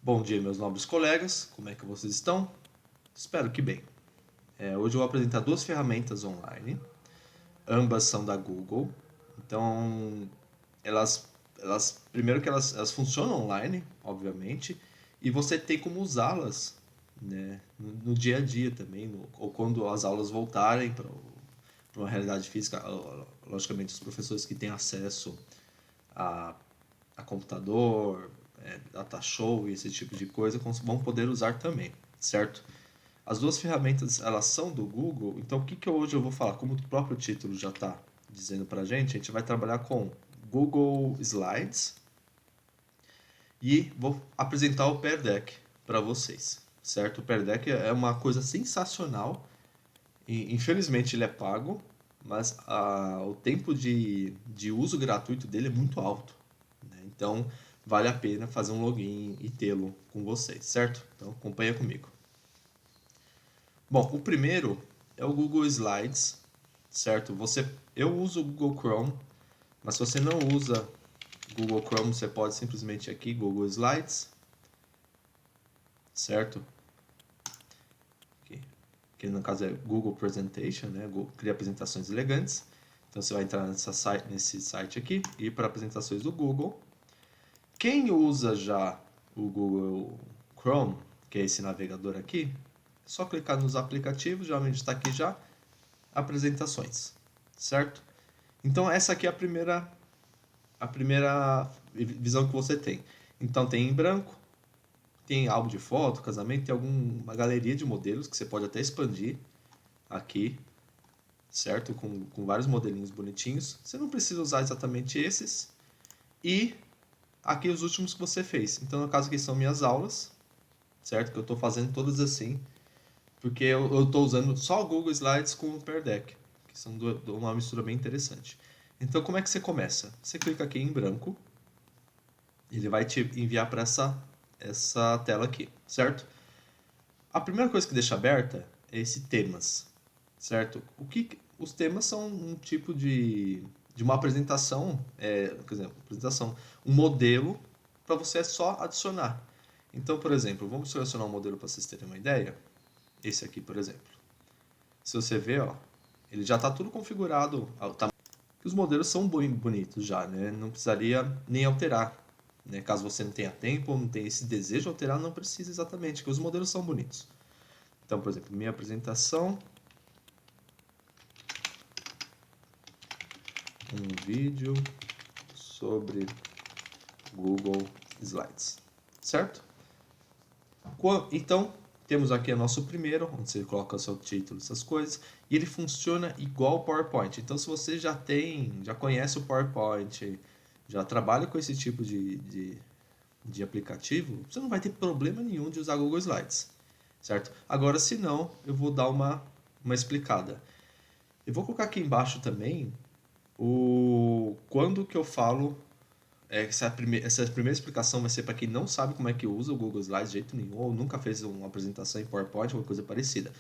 Bom dia, meus nobres colegas, como é que vocês estão? Espero que bem. Hoje eu vou apresentar duas ferramentas online, ambas são da Google. Então, primeiro que elas funcionam online, obviamente, e você tem como usá-las, né, no dia a dia também, ou quando as aulas voltarem para uma realidade física. Logicamente, os professores que têm acesso a, a computador, data show e esse tipo de coisa vão poder usar também, certo? As duas ferramentas elas são do Google, então o que hoje eu vou falar? Como o próprio título já está dizendo para a gente vai trabalhar com Google Slides e vou apresentar o Pear Deck para vocês, certo? O Pear Deck é uma coisa sensacional e infelizmente ele é pago, mas o tempo de uso gratuito dele é muito alto, né? Então vale a pena fazer um login e tê-lo com vocês, certo? Então acompanha comigo. Bom, o primeiro é o Google Slides, certo? Eu uso o Google Chrome, mas se você não usa Google Chrome, você pode simplesmente aqui Google Slides, certo? Aqui, que no caso é Google Presentation, né? Google cria apresentações elegantes. Então você vai entrar nesse site aqui e ir para apresentações do Google. Quem usa já o Google Chrome, que é esse navegador aqui, é só clicar nos aplicativos, geralmente está aqui já, apresentações, certo? Então essa aqui é a primeira visão que você tem. Então tem em branco, tem álbum de foto, casamento, tem uma galeria de modelos que você pode até expandir aqui, certo? Com vários modelinhos bonitinhos. Você não precisa usar exatamente esses. E aqui os últimos que você fez. Então no caso aqui são minhas aulas, certo? Que eu estou fazendo todas assim, porque eu estou usando só o Google Slides com o Pear Deck, que são uma mistura bem interessante. Então, como é que você começa? Você clica aqui em branco, ele vai te enviar para essa tela aqui, certo? A primeira coisa que deixa aberta é esse temas, certo? Os temas são um tipo de uma apresentação, quer dizer, apresentação, um modelo para você só adicionar. Então, por exemplo, vamos selecionar um modelo para vocês terem uma ideia. Esse aqui, por exemplo. Se você ver, ó, ele já está tudo configurado. Os modelos são bem bonitos já, né? Não precisaria nem alterar. Né? Caso você não tenha tempo ou não tenha esse desejo de alterar, não precisa exatamente, porque os modelos são bonitos. Então, por exemplo, minha apresentação, um vídeo sobre Google Slides, certo? Então, temos aqui o nosso primeiro, onde você coloca o seu título, essas coisas, e ele funciona igual o PowerPoint. Então, se você já conhece o PowerPoint, já trabalha com esse tipo de aplicativo, você não vai ter problema nenhum de usar Google Slides, certo? Agora, se não, eu vou dar uma explicada. Eu vou colocar aqui embaixo também quando que eu falo. Essa primeira explicação vai ser para quem não sabe como é que usa o Google Slides de jeito nenhum, ou nunca fez uma apresentação em PowerPoint ou coisa parecida.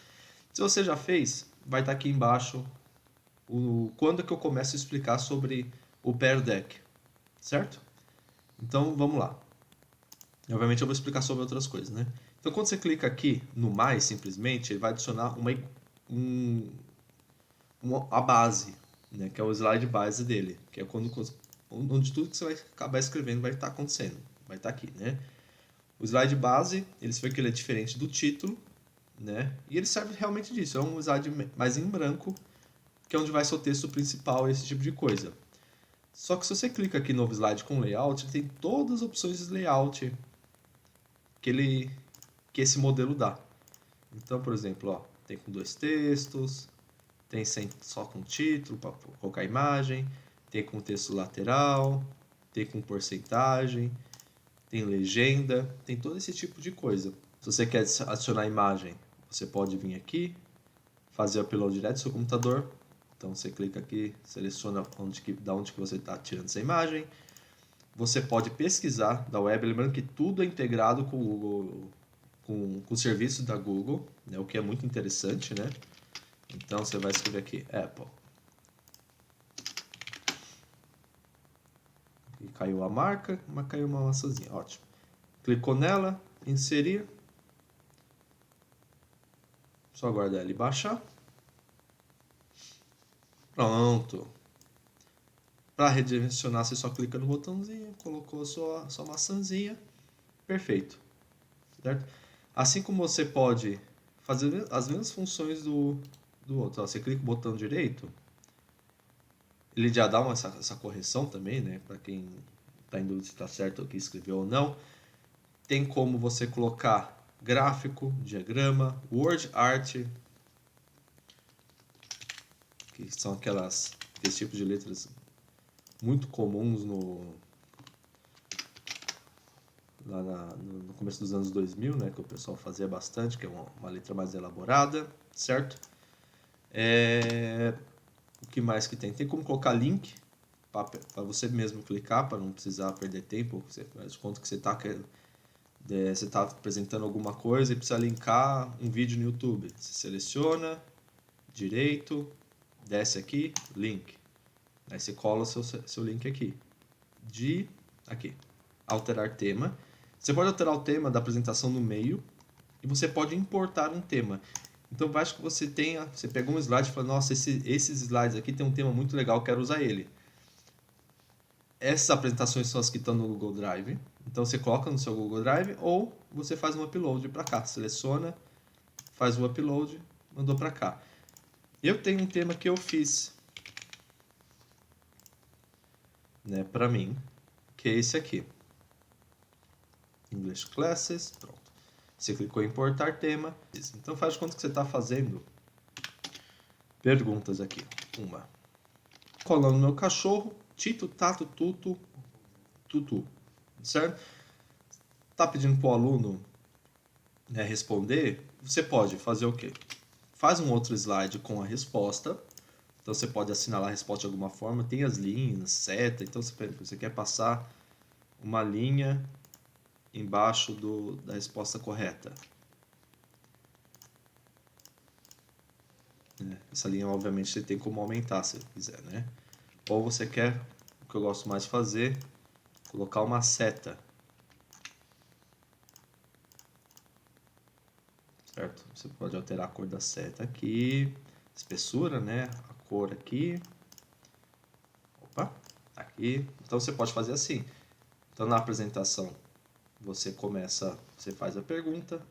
Se você já fez, vai estar aqui embaixo quando que eu começo a explicar sobre o Pear Deck, certo? Então vamos lá. Obviamente eu vou explicar sobre outras coisas, né? Então quando você clica aqui no mais, simplesmente, ele vai adicionar a base, né? Que é o slide base dele, que é onde tudo que você vai acabar escrevendo vai estar acontecendo, vai estar aqui, né? O slide base, ele vê que ele é diferente do título, né? E ele serve realmente disso, é um slide mais em branco, que é onde vai ser o texto principal, esse tipo de coisa. Só que se você clica aqui no novo slide com layout, ele tem todas as opções de layout que esse modelo dá. Então, por exemplo, ó, tem com dois textos, tem só com título para colocar imagem, tem com texto lateral, tem com porcentagem, tem legenda, tem todo esse tipo de coisa. Se você quer adicionar imagem, você pode vir aqui, fazer o upload direto do seu computador. Então você clica aqui, seleciona da onde que você está tirando essa imagem. Você pode pesquisar da web, lembrando que tudo é integrado com o Google, com o serviço da Google, né, o que é muito interessante, né? Então você vai escrever aqui Apple. E caiu a marca, mas caiu uma maçãzinha, ótimo. Clicou nela, inserir. Só aguardar ele baixar. Pronto. Para redirecionar, você só clica no botãozinho, colocou a sua maçãzinha. Perfeito. Certo? Assim como você pode fazer as mesmas funções do outro. Ó, você clica no botão direito, ele já dá essa correção também, né? Para quem está em dúvida se está certo o que escreveu ou não. Tem como você colocar gráfico, diagrama, word art, que são aqueles tipos de letras muito comuns no começo dos anos 2000, né, que o pessoal fazia bastante, que é uma letra mais elaborada, certo? O que mais que tem? Tem como colocar link para você mesmo clicar, para não precisar perder tempo. Você faz conta que você está apresentando alguma coisa e precisa linkar um vídeo no YouTube. Você seleciona, direito, desce aqui, link. Aí você cola seu link aqui. Aqui, alterar tema. Você pode alterar o tema da apresentação no meio e você pode importar um tema. Então, basta que você pegou um slide e falou, nossa, esses slides aqui tem um tema muito legal, quero usar ele. Essas apresentações são as que estão no Google Drive. Então, você coloca no seu Google Drive ou você faz um upload para cá. Seleciona, faz o upload, mandou para cá. Eu tenho um tema que eu fiz, né, para mim, que é esse aqui. English Classes, pronto. Você clicou em importar tema. Então faz de conta que você está fazendo perguntas aqui. Uma. Colando meu cachorro, Tito, Tato, Tuto, Tutu. Certo? Está pedindo para o aluno, né, responder. Você pode fazer o quê? Faz um outro slide com a resposta. Então você pode assinalar a resposta de alguma forma. Tem as linhas, seta. Então você quer passar uma linha embaixo da resposta correta. Essa linha, obviamente, você tem como aumentar se quiser, né? Ou você quer, o que eu gosto mais de fazer, colocar uma seta. Certo? Você pode alterar a cor da seta aqui, espessura, né? A cor aqui. Opa, aqui. Então você pode fazer assim. Então na apresentação você faz a pergunta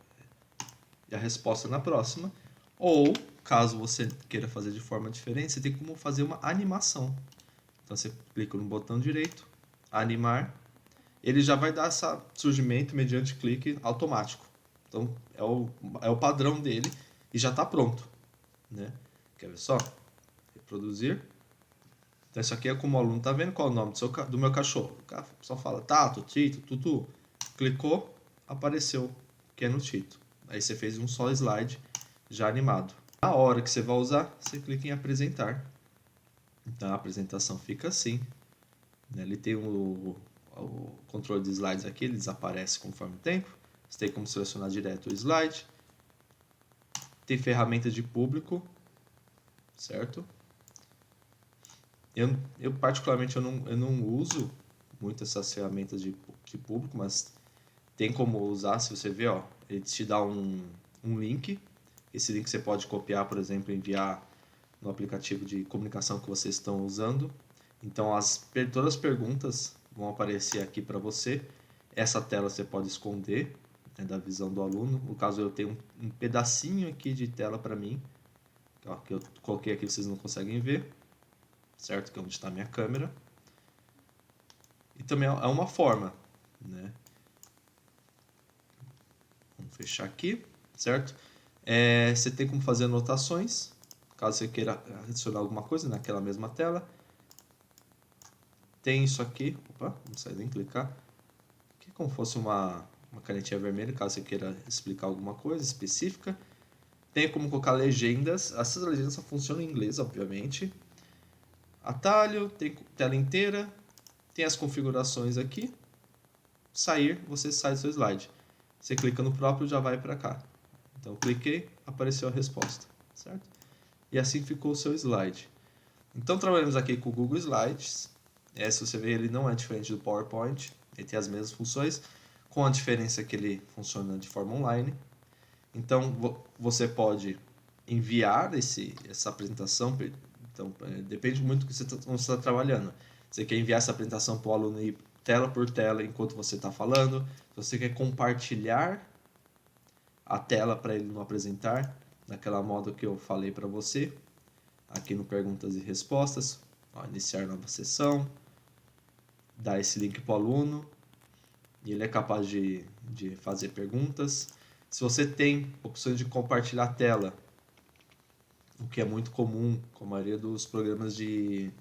e a resposta na próxima. Ou, caso você queira fazer de forma diferente, você tem como fazer uma animação. Então você clica no botão direito, animar, ele já vai dar esse surgimento mediante clique automático. Então é o padrão dele e já está pronto, né? Quer ver só? Reproduzir. Então isso aqui é como o aluno está vendo, qual é o nome do meu cachorro. O só fala Tato, Tito, Tutu. Clicou, apareceu que é no Tito. Aí você fez um só slide já animado. Na hora que você vai usar, você clica em apresentar. Então a apresentação fica assim. Ele tem o controle de slides aqui, ele desaparece conforme o tempo. Você tem como selecionar direto o slide. Tem ferramentas de público, certo? Eu particularmente eu não uso muito essas ferramentas de público, mas tem como usar. Se você ver, ó, ele te dá um link. Esse link você pode copiar, por exemplo, e enviar no aplicativo de comunicação que vocês estão usando. Então todas as perguntas vão aparecer aqui para você. Essa tela você pode esconder, né, da visão do aluno. No caso eu tenho um pedacinho aqui de tela para mim, ó, que eu coloquei aqui, vocês não conseguem ver, certo? Que é onde está a minha câmera. E também é uma forma, né? Vamos fechar aqui, certo? Você tem como fazer anotações, caso você queira adicionar alguma coisa naquela mesma tela. Tem isso aqui, opa, não sai nem clicar, que é como fosse uma canetinha vermelha, caso você queira explicar alguma coisa específica. Tem como colocar legendas, essas legendas só funcionam em inglês, obviamente. Atalho, tem tela inteira, tem as configurações aqui. Sair, você sai do seu slide. Você clica no próprio, já vai para cá. Então, cliquei, apareceu a resposta, certo? E assim ficou o seu slide. Então, trabalhamos aqui com o Google Slides. Se você ver, ele não é diferente do PowerPoint, ele tem as mesmas funções. com a diferença que ele funciona de forma online. Então, você pode enviar essa apresentação. Então, depende muito do que você está trabalhando. Você quer enviar essa apresentação para o aluno ir tela por tela enquanto você está falando. Se você quer compartilhar a tela para ele não apresentar, daquela modo que eu falei para você, aqui no Perguntas e Respostas. Ó, iniciar nova sessão, dar esse link para o aluno, e ele é capaz de fazer perguntas. Se você tem opções de compartilhar a tela, o que é muito comum com a maioria dos programas de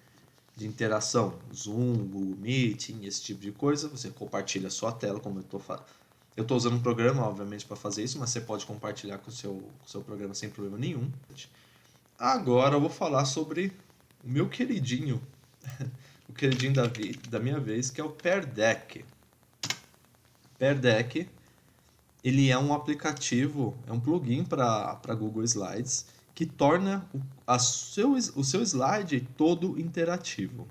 interação, Zoom, Google Meeting, esse tipo de coisa, você compartilha a sua tela, como eu estou usando um programa, obviamente, para fazer isso, mas você pode compartilhar com o seu programa sem problema nenhum. Agora eu vou falar sobre o meu queridinho, o queridinho da minha vez, que é o Pear Deck. Pear Deck, ele é um aplicativo, é um plugin para Google Slides, que torna o seu slide todo interativo.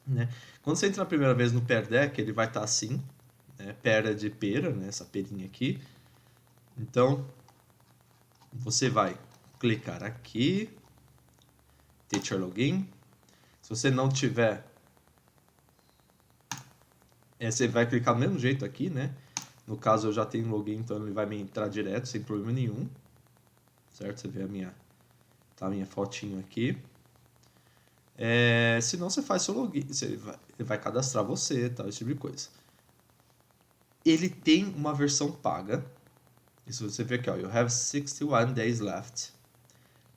Né? Quando você entra a primeira vez no Pear Deck, ele vai estar assim, né? Pera de pera, né? Essa perinha aqui. Então, você vai clicar aqui, Teacher Login. Se você não tiver, você vai clicar do mesmo jeito aqui, né? No caso, eu já tenho login, então ele vai me entrar direto, sem problema nenhum. Certo? Você vê a minha fotinho aqui. Se não, você faz seu login, ele vai cadastrar você, tal, esse tipo de coisa. Ele tem uma versão paga. Isso você vê aqui, ó, you have 61 days left.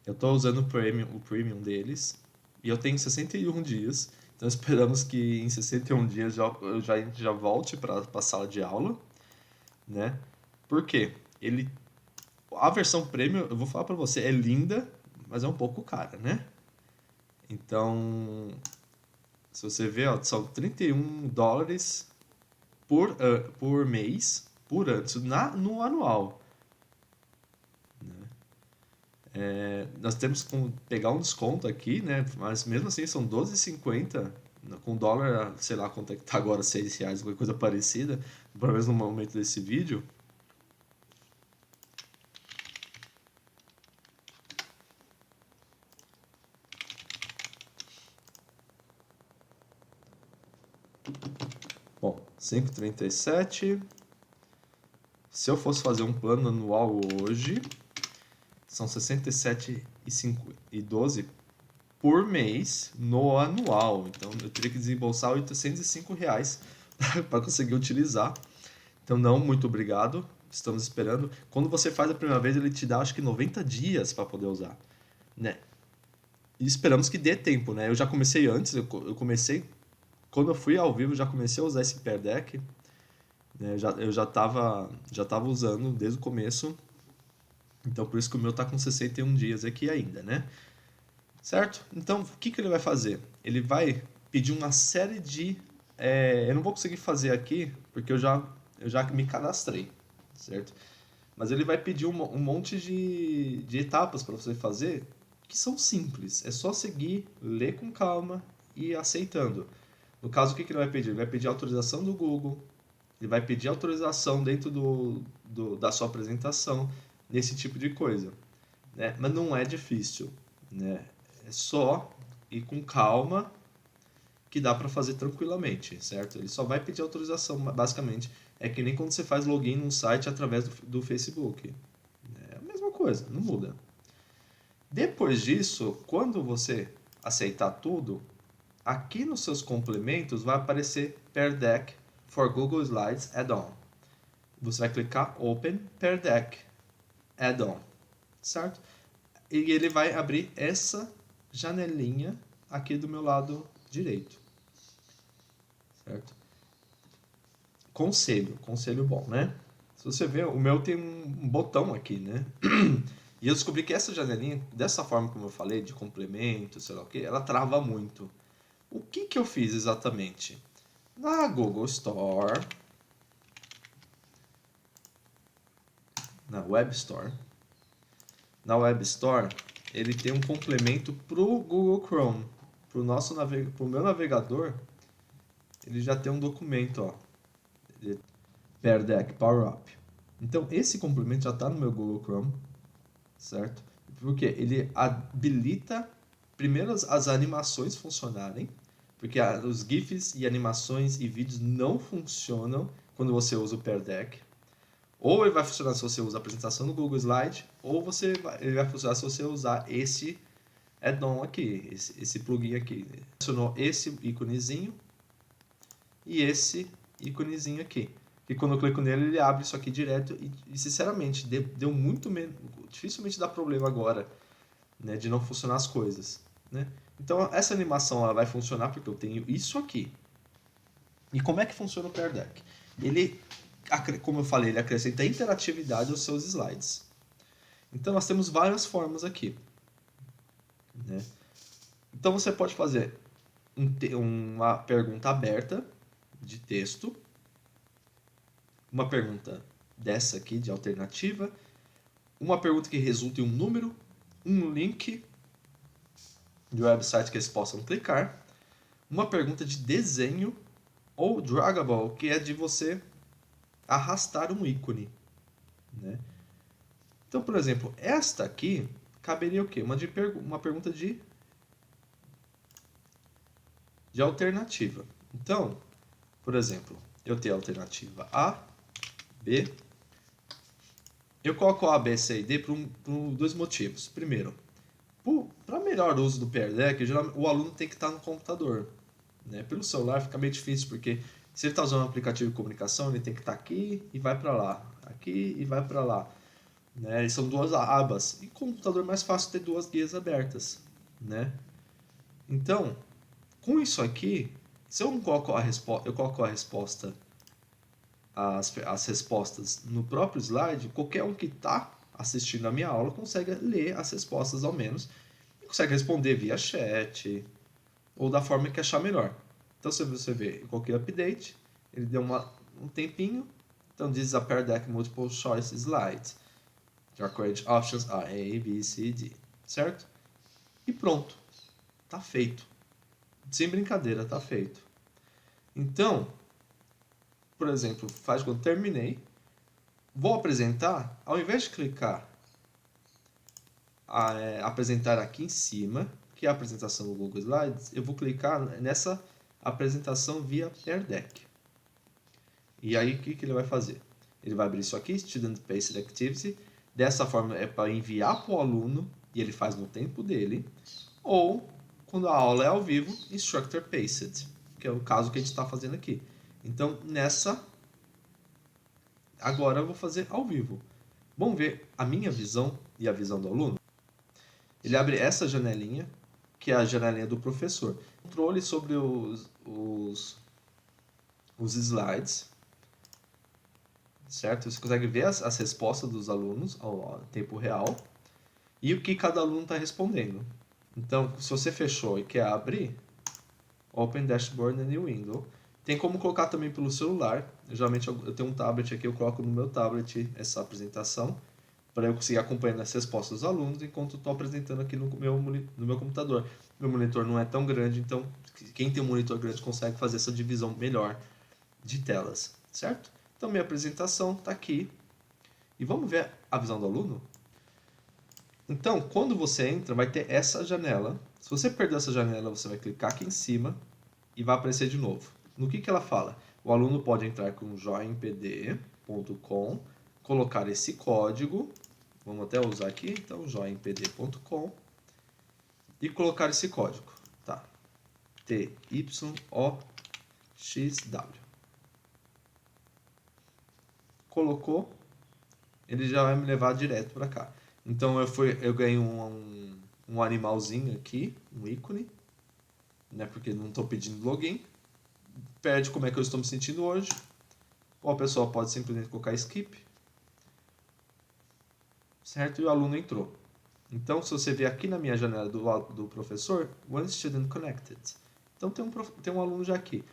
Eu estou usando o premium deles e eu tenho 61 dias. Então esperamos que em 61 dias já volte para a sala de aula, né? Por quê? A versão premium, eu vou falar para você, é linda, mas é um pouco cara, né? Então, se você ver, ó, são $31 por mês, por ano, isso no anual. Nós temos que pegar um desconto aqui, né? Mas mesmo assim são R$12,50 com dólar, sei lá quanto é que tá agora, R$6, alguma coisa parecida, pelo menos no momento desse vídeo. Bom, 5,37. Se eu fosse fazer um plano anual hoje, são 67,12 por mês no anual. Então eu teria que desembolsar R$805 para conseguir utilizar. Então não, muito obrigado. Estamos esperando. Quando você faz a primeira vez, ele te dá acho que 90 dias para poder usar, né? E esperamos que dê tempo, né? Eu já comecei antes, eu comecei quando eu fui ao vivo, já comecei a usar esse Pear Deck, né? Eu já tava usando desde o começo. Então por isso que o meu tá com 61 dias aqui ainda, né? Certo? Então, o que ele vai fazer? Ele vai pedir uma série de... eu não vou conseguir fazer aqui, porque eu já me cadastrei, certo? Mas ele vai pedir um monte de etapas para você fazer, que são simples. É só seguir, ler com calma e ir aceitando. No caso, o que ele vai pedir? Ele vai pedir autorização do Google, ele vai pedir autorização dentro da sua apresentação, nesse tipo de coisa, né? Mas não é difícil, né? É só ir com calma que dá para fazer tranquilamente, certo? Ele só vai pedir autorização, basicamente. É que nem quando você faz login num site através do Facebook. É a mesma coisa, não muda. Depois disso, quando você aceitar tudo, aqui nos seus complementos vai aparecer Pear Deck for Google Slides Add-on. Você vai clicar Open Pear Deck Add-on, certo? E ele vai abrir essa janelinha aqui do meu lado direito, certo? Conselho bom, né? Se você ver, o meu tem um botão aqui, né? E eu descobri que essa janelinha, dessa forma como eu falei, de complemento, sei lá o que, ela trava muito. O que eu fiz exatamente? Na Google Store, na Web Store, ele tem um complemento para o Google Chrome. Para o meu navegador, ele já tem um documento, ó. Pear Deck Power Up. Então, esse complemento já está no meu Google Chrome, certo? Porque ele habilita primeiro as animações funcionarem, porque os GIFs e animações e vídeos não funcionam quando você usa o Pear Deck. Ou ele vai funcionar se você usa a apresentação do Google Slide, ou ele vai funcionar se você usar esse add-on aqui, esse plugin aqui. Funcionou esse íconezinho e esse íconezinho aqui. E quando eu clico nele, ele abre isso aqui direto e sinceramente, deu muito menos... Dificilmente dá problema agora, né, de não funcionar as coisas, né? Então, essa animação ela vai funcionar porque eu tenho isso aqui. E como é que funciona o Pear Deck? Ele, como eu falei, ele acrescenta interatividade aos seus slides. Então, nós temos várias formas aqui, né? Então, você pode fazer uma pergunta aberta de texto, uma pergunta dessa aqui, de alternativa, uma pergunta que resulta em um número, um link de website que eles possam clicar, uma pergunta de desenho ou draggable, que é de você arrastar um ícone, né? Então, por exemplo, esta aqui caberia o quê? Uma pergunta de alternativa. Então, por exemplo, eu tenho a alternativa A, B. Eu coloco A, B, C e D por dois motivos. Primeiro, para melhor uso do Pear Deck, o aluno tem que estar no computador, né? Pelo celular fica meio difícil, porque se ele está usando um aplicativo de comunicação, ele tem que estar aqui e vai para lá, aqui e vai para lá, né? E são duas abas. E com o computador é mais fácil ter duas guias abertas, né? Então, com isso aqui, se eu não coloco eu coloco a resposta, as respostas no próprio slide, qualquer um que está assistindo a minha aula consegue ler as respostas ao menos e consegue responder via chat ou da forma que achar melhor. Então, se você ver, eu coloquei update, ele deu um tempinho, então diz a Pear Deck Multiple Choice Slides. Your correct options are A, B, C, D, certo? E pronto, tá feito. Sem brincadeira, tá feito. Então, por exemplo, faz quando terminei, vou apresentar, ao invés de clicar apresentar aqui em cima, que é a apresentação do Google Slides, eu vou clicar nessa apresentação via Pear Deck. E aí, o que ele vai fazer? Ele vai abrir isso aqui, Student Based Activity. Dessa forma, é para enviar para o aluno, e ele faz no tempo dele. Ou, quando a aula é ao vivo, Instructor Paced, que é o caso que a gente está fazendo aqui. Então, agora eu vou fazer ao vivo. Vamos ver a minha visão e a visão do aluno? Ele abre essa janelinha, que é a janelinha do professor. Controle sobre os slides, certo? Você consegue ver as respostas dos alunos ao tempo real e o que cada aluno está respondendo. Então, se você fechou e quer abrir, Open Dashboard and New Window. Tem como colocar também pelo celular. Geralmente eu tenho um tablet aqui, eu coloco no meu tablet essa apresentação para eu conseguir acompanhar as respostas dos alunos enquanto estou apresentando aqui no meu computador. Meu monitor não é tão grande, então quem tem um monitor grande consegue fazer essa divisão melhor de telas, certo? Então minha apresentação está aqui. E vamos ver a visão do aluno? Então, quando você entra, vai ter essa janela. Se você perder essa janela, você vai clicar aqui em cima e vai aparecer de novo. No que ela fala? O aluno pode entrar com joinpd.com, colocar esse código, vamos até usar aqui, então joinpd.com, e colocar esse código, tá? TYOXW. Colocou, ele já vai me levar direto para cá. Então eu ganhei um animalzinho aqui, um ícone, né, porque não estou pedindo login. Pede como é que eu estou me sentindo hoje. Ou a pessoa pode simplesmente colocar skip. Certo? E o aluno entrou. Então, se você ver aqui na minha janela do professor, One Student Connected. Então, tem um aluno já aqui.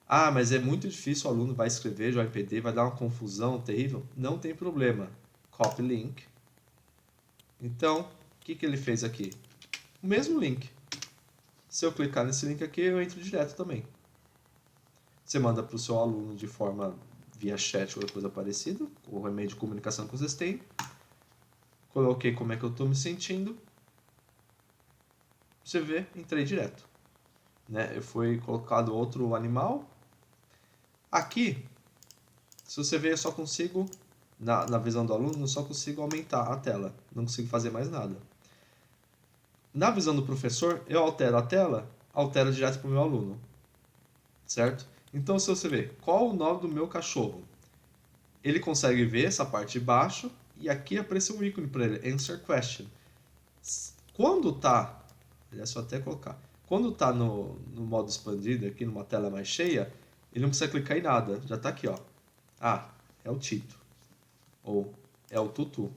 Ah, mas é muito difícil, o aluno vai escrever JPD, vai dar uma confusão terrível. Não tem problema. Copy link. Então, o que ele fez aqui? O mesmo link. Se eu clicar nesse link aqui, eu entro direto também. Você manda para o seu aluno de forma via chat ou coisa parecida, o e-mail de comunicação que vocês têm. Coloquei como é que eu estou me sentindo. Você vê, entrei direto. Né? Foi colocado outro animal. Aqui, se você ver, eu só consigo, na visão do aluno, eu só consigo aumentar a tela. Não consigo fazer mais nada. Na visão do professor, eu altero a tela, altero direto para o meu aluno. Certo? Então, se você ver, qual o nome do meu cachorro? Ele consegue ver essa parte de baixo e aqui aparece um ícone para ele, Answer Question. Quando tá, é só até colocar, quando tá no modo expandido, aqui numa tela mais cheia, ele não precisa clicar em nada, já tá aqui, ó. Ah, é o Tito. Ou é o Tutu.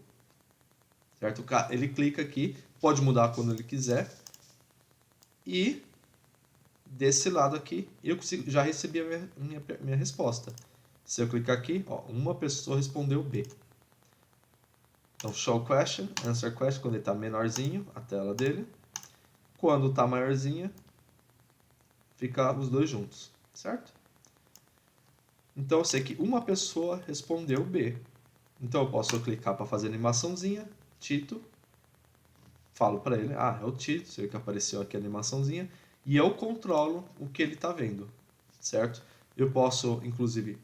Certo? Ele clica aqui, pode mudar quando ele quiser. E desse lado aqui, eu já recebi a minha resposta. Se eu clicar aqui, ó, uma pessoa respondeu B. Então, show question, answer question, quando ele está menorzinho, a tela dele. Quando está maiorzinha, fica os dois juntos, certo? Então, eu sei que uma pessoa respondeu B. Então, eu posso clicar para fazer animaçãozinha, Tito. Falo para ele, ah, é o Tito, sei que apareceu aqui a animaçãozinha. E eu controlo o que ele está vendo, certo? Eu posso, inclusive,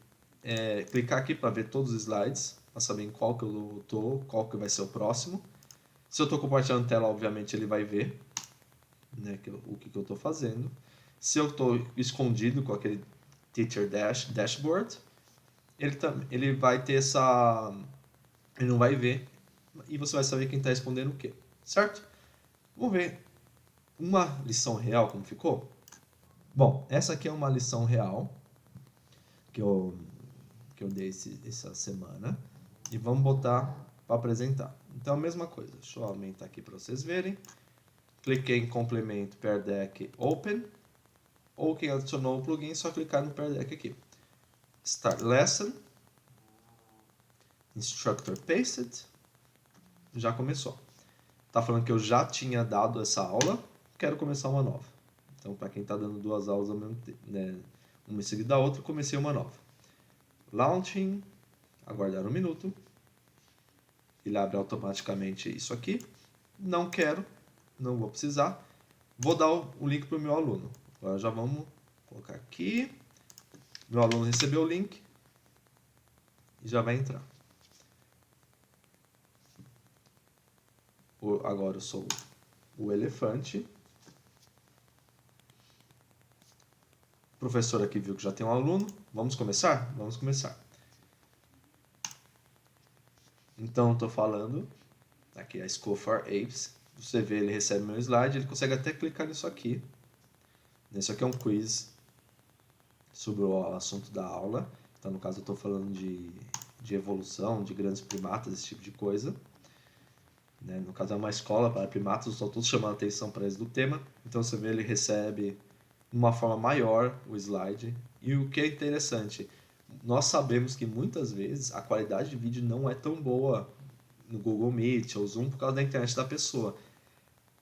clicar aqui para ver todos os slides, para saber em qual que eu estou, qual que vai ser o próximo. Se eu estou compartilhando tela, obviamente ele vai ver, né, o que eu estou fazendo. Se eu estou escondido com aquele Teacher Dashboard, ele vai ter essa... Ele não vai ver e você vai saber quem está respondendo o quê, certo? Vamos ver uma lição real como ficou? Bom, essa aqui é uma lição real que eu dei essa semana e vamos botar para apresentar. Então, a mesma coisa. Deixa eu aumentar aqui para vocês verem. Cliquei em complemento Pear Deck Open. Ou quem adicionou o plugin, só clicar no Pear Deck aqui. Start Lesson. Instructor Pasted. Já começou. Está falando que eu já tinha dado essa aula. Quero começar uma nova. Então, para quem está dando duas aulas ao mesmo tempo, né, uma em seguida da outra, comecei uma nova. Launching. Aguardar um minuto. Ele abre automaticamente isso aqui. Não quero, não vou precisar. Vou dar o link para o meu aluno. Agora já vamos colocar aqui. Meu aluno recebeu o link e já vai entrar. Agora eu sou o elefante. O professor aqui viu que já tem um aluno. Vamos começar? Vamos começar. Então, estou falando, aqui é a School for Apes. Você vê, ele recebe meu slide, ele consegue até clicar nisso aqui. Isso aqui é um quiz sobre o assunto da aula. Então, no caso, eu estou falando de evolução, de grandes primatas, esse tipo de coisa. Né? No caso, é uma escola para primatas, eu estou todos chamando a atenção para eles do tema. Então, você vê, ele recebe de uma forma maior o slide. E o que é interessante, nós sabemos que muitas vezes a qualidade de vídeo não é tão boa no Google Meet ou Zoom por causa da internet da pessoa.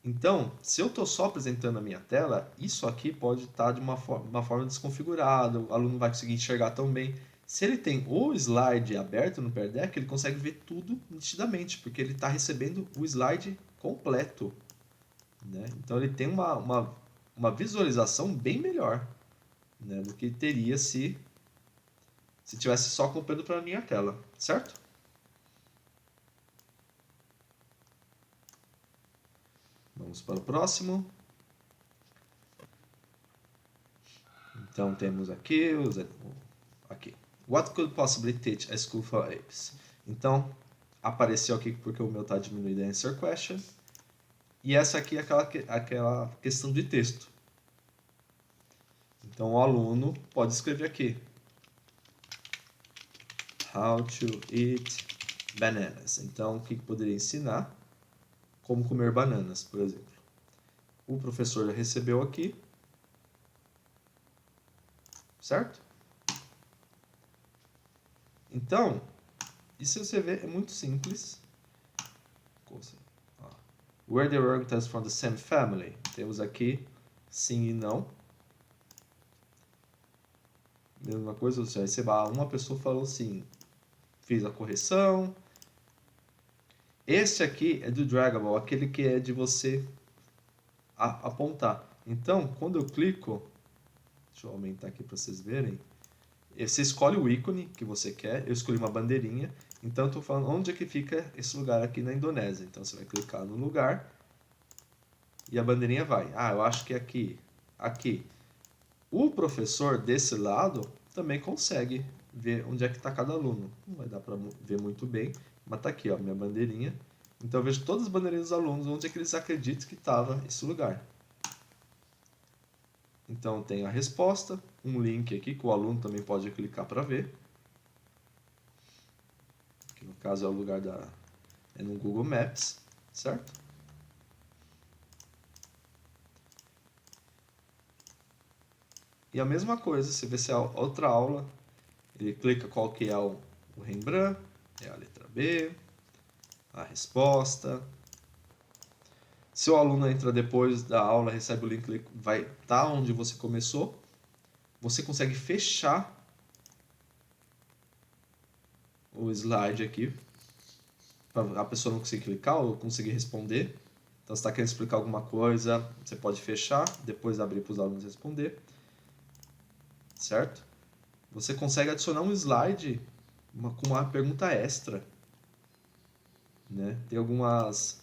Então, se eu estou só apresentando a minha tela, isso aqui pode estar de uma forma desconfigurada, o aluno não vai conseguir enxergar tão bem. Se ele tem o slide aberto no Pear Deck, ele consegue ver tudo nitidamente, porque ele está recebendo o slide completo. Né? Então, ele tem uma visualização bem melhor, né, do que teria se tivesse só acompanhando para a minha tela, certo? Vamos para o próximo. Então temos aqui aqui. What could possibly teach a School for Apes? Então apareceu aqui porque o meu está diminuído a answer question. E essa aqui é aquela questão de texto. Então o aluno pode escrever aqui. How to eat bananas. Então o que poderia ensinar? Como comer bananas, por exemplo. O professor já recebeu aqui. Certo? Então, isso você vê é muito simples. Were the orangutans from the same family? Temos aqui sim e não. mesma coisa, você receba uma pessoa falou assim, fiz a correção. Esse aqui é do Draggable, aquele que é de você apontar. Então, quando eu clico, deixa eu aumentar aqui para vocês verem, você escolhe o ícone que você quer, eu escolhi uma bandeirinha, então estou falando onde é que fica esse lugar aqui na Indonésia. Então você vai clicar no lugar e a bandeirinha vai. Ah, eu acho que é aqui, aqui. O professor desse lado também consegue ver onde é que está cada aluno. Não vai dar para ver muito bem, mas está aqui, ó, minha bandeirinha. Então eu vejo todas as bandeirinhas dos alunos, onde é que eles acreditam que estava esse lugar. Então tem a resposta, um link aqui que o aluno também pode clicar para ver. Que no caso é o lugar é no Google Maps, certo? E a mesma coisa, se vê se é outra aula, ele clica qual que é o Rembrandt, é a letra B, a resposta. Se o aluno entra depois da aula, recebe o link, vai estar onde você começou. Você consegue fechar o slide aqui, para a pessoa não conseguir clicar ou conseguir responder. Então, se está querendo explicar alguma coisa, você pode fechar, depois abrir para os alunos responder. Certo? Você consegue adicionar um slide com uma pergunta extra. Né? Tem alguns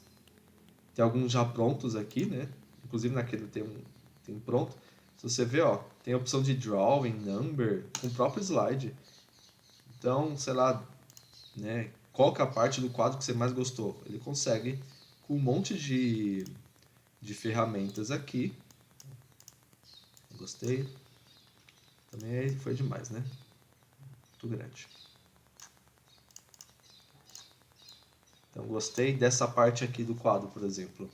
já prontos aqui, né? Inclusive naquele tem pronto. Se você ver, ó, tem a opção de drawing, number, com o próprio slide. Então, sei lá, né? Qual que é a parte do quadro que você mais gostou? Ele consegue com um monte de ferramentas aqui. Gostei. Também foi demais, né? Muito grande. Então, gostei dessa parte aqui do quadro, por exemplo.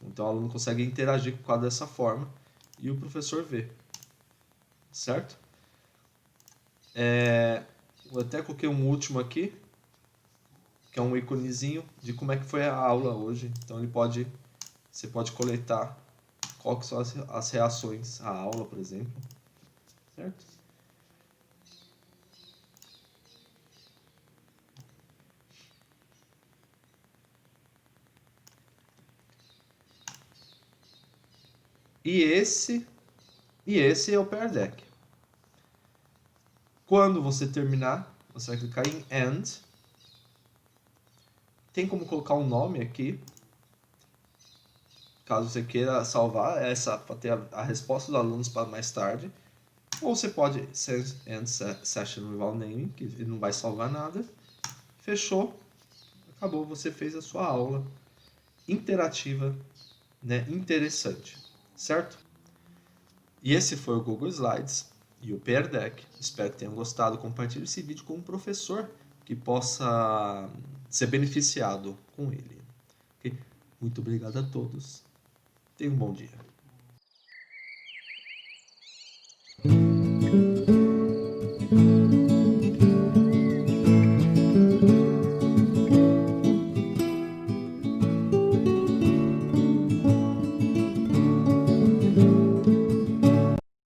Então, o aluno consegue interagir com o quadro dessa forma e o professor vê. Certo? Eu até coloquei um último aqui, que é um íconezinho de como é que foi a aula hoje. Então, você pode coletar qual que são as reações à aula, por exemplo. Certo? E esse é o Pear Deck. Quando você terminar, você vai clicar em End. Tem como colocar um nome aqui, caso você queira salvar essa para ter a resposta dos alunos para mais tarde. Ou você pode End Session Without Naming, que ele não vai salvar nada. Fechou, acabou, você fez a sua aula interativa, né, interessante, certo? E esse foi o Google Slides e o Pear Deck. Espero que tenham gostado. Compartilhe esse vídeo com um professor que possa ser beneficiado com ele. Okay? Muito obrigado a todos. Tenha um bom dia.